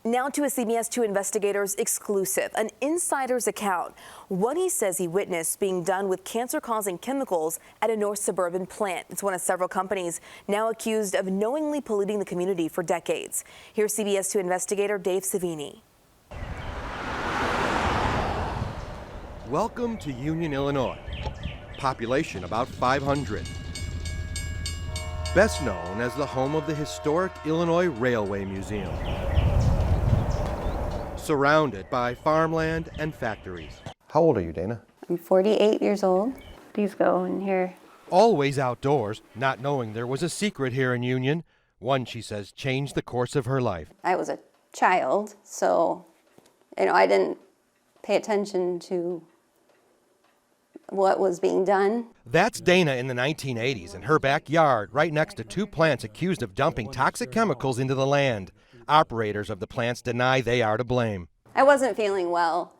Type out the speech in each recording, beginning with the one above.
Now to a CBS 2 investigators exclusive, an insider's account. What he says he witnessed being done with cancer-causing chemicals at a North suburban plant. It's one of several companies now accused of knowingly polluting the community for decades. Here's CBS 2 investigator Dave Savini. Welcome to Union, Illinois. Population about 500. Best known as the home of the historic Illinois Railway Museum. Surrounded by farmland and factories. How old are you, Dana? I'm 48 years old. These go in here. Always outdoors, not knowing there was a secret here in Union. One, she says, changed the course of her life. I was a child, so, I didn't pay attention to what was being done. That's Dana in the 1980s in her backyard, right next to two plants accused of dumping toxic chemicals into the land. Operators of the plants deny they are to blame. I wasn't feeling well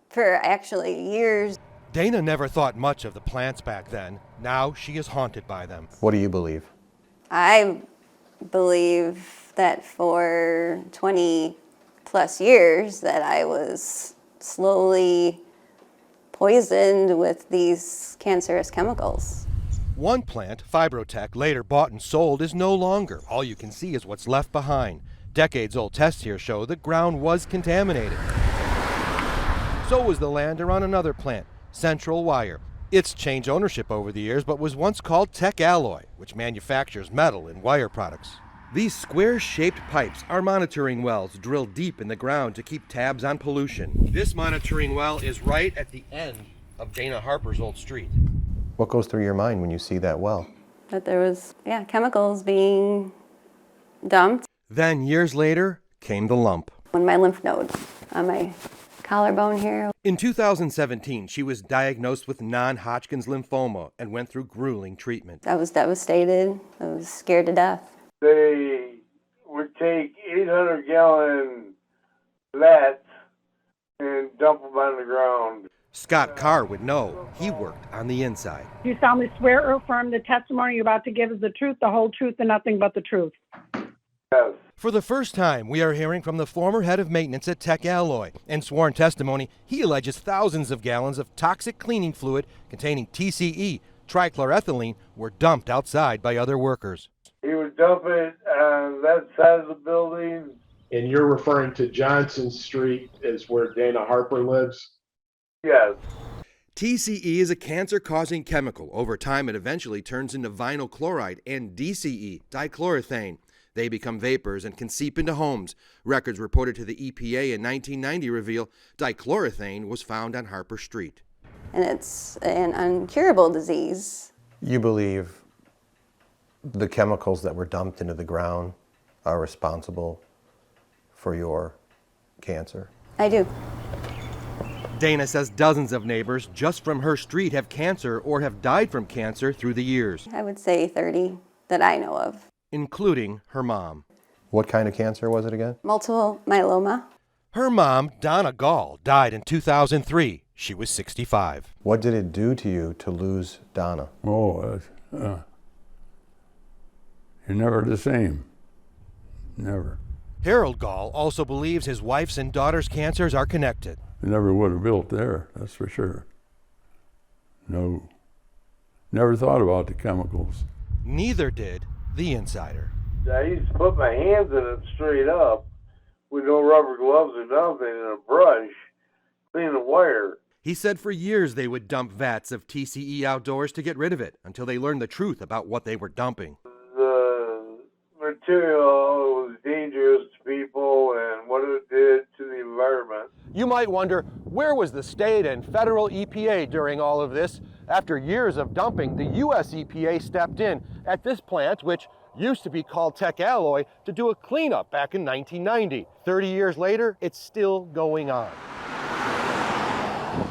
for actually years. Dana never thought much of the plants back then. Now she is haunted by them. What do you believe? I believe that for 20 plus years that I was slowly poisoned with these cancerous chemicals. One plant, Fibrotech, later bought and sold, is no longer. All you can see is what's left behind. Decades-old tests here show the ground was contaminated. So was the land around another plant, Central Wire. It's changed ownership over the years, but was once called Tech Alloy, which manufactures metal and wire products. These square-shaped pipes are monitoring wells drilled deep in the ground to keep tabs on pollution. This monitoring well is right at the end of Dana Harper's old street. What goes through your mind when you see that well? That there was, chemicals being dumped. Then, years later, came the lump. On my lymph nodes, on my collarbone here. In 2017, she was diagnosed with non-Hodgkin's lymphoma and went through grueling treatment. I was devastated. I was scared to death. They would take 800-gallon lats and dump them on the ground. Scott Carr would know. He worked on the inside. You solemnly swear or affirm the testimony you're about to give is the truth, the whole truth, and nothing but the truth. Yes. For the first time, we are hearing from the former head of maintenance at Tech Alloy. In sworn testimony, he alleges thousands of gallons of toxic cleaning fluid containing TCE, trichloroethylene, were dumped outside by other workers. He would dump it on that side of the building. And you're referring to Johnson Street as where Dana Harper lives? Yes. TCE is a cancer-causing chemical. Over time, it eventually turns into vinyl chloride and DCE, dichloroethane. They become vapors and can seep into homes. Records reported to the EPA in 1990 reveal dichloroethane was found on Harper Street. And it's an incurable disease. You believe the chemicals that were dumped into the ground are responsible for your cancer? I do. Dana says dozens of neighbors just from her street have cancer or have died from cancer through the years. I would say 30 that I know of. Including her mom. What kind of cancer was it again? Multiple myeloma. Her mom, Donna Gall, died in 2003. She was 65. What did it do to you to lose Donna? Oh, you're never the same. Never. Harold Gall also believes his wife's and daughter's cancers are connected. You never would have built there, that's for sure. No. Never thought about the chemicals. Neither did the insider. I used to put my hands in it straight up with no rubber gloves or nothing and a brush, clean the wire. He said for years they would dump vats of TCE outdoors to get rid of it until they learned the truth about what they were dumping. The material was dangerous to people and what it did to the environment. You might wonder, where was the state and federal EPA during all of this? After years of dumping, the U.S. EPA stepped in at this plant, which used to be called Tech Alloy, to do a cleanup back in 1990. 30 years later, it's still going on.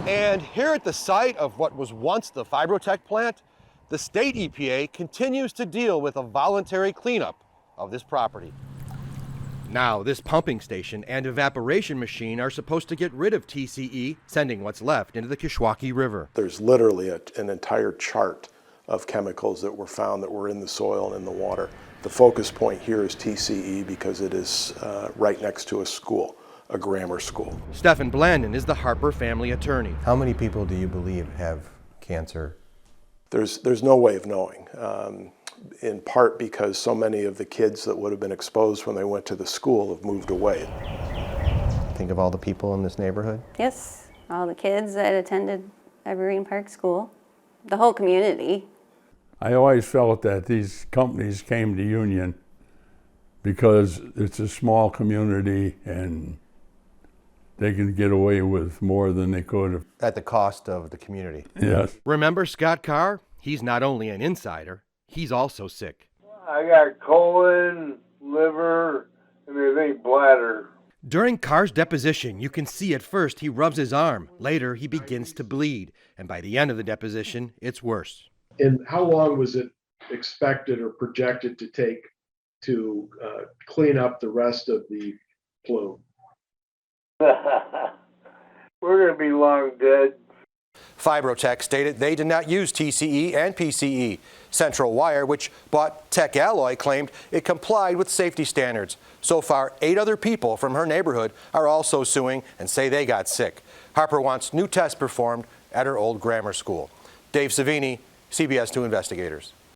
And here at the site of what was once the Fibrotech plant, the state EPA continues to deal with a voluntary cleanup of this property. Now, this pumping station and evaporation machine are supposed to get rid of TCE, sending what's left into the Kishwaukee River. There's literally an entire chart of chemicals that were found that were in the soil and in the water. The focus point here is TCE because it is right next to a school, a grammar school. Stephen Blandon is the Harper family attorney. How many people do you believe have cancer? There's no way of knowing, in part because so many of the kids that would have been exposed when they went to the school have moved away. Think of all the people in this neighborhood. Yes, all the kids that attended Evergreen Park School, the whole community. I always felt that these companies came to Union because it's a small community and they can get away with more than they could have. At the cost of the community. Yes. Remember Scott Carr? He's not only an insider, he's also sick. I got colon, liver, and I think bladder. During Carr's deposition, you can see at first he rubs his arm. Later, he begins to bleed. And by the end of the deposition, it's worse. And how long was it expected or projected to take to clean up the rest of the plume? We're going to be long dead. Fibrotech stated they did not use TCE and PCE. Central Wire, which bought Tech Alloy, claimed it complied with safety standards. So far, 8 other people from her neighborhood are also suing and say they got sick. Harper wants new tests performed at her old grammar school. Dave Savini, CBS 2 Investigators.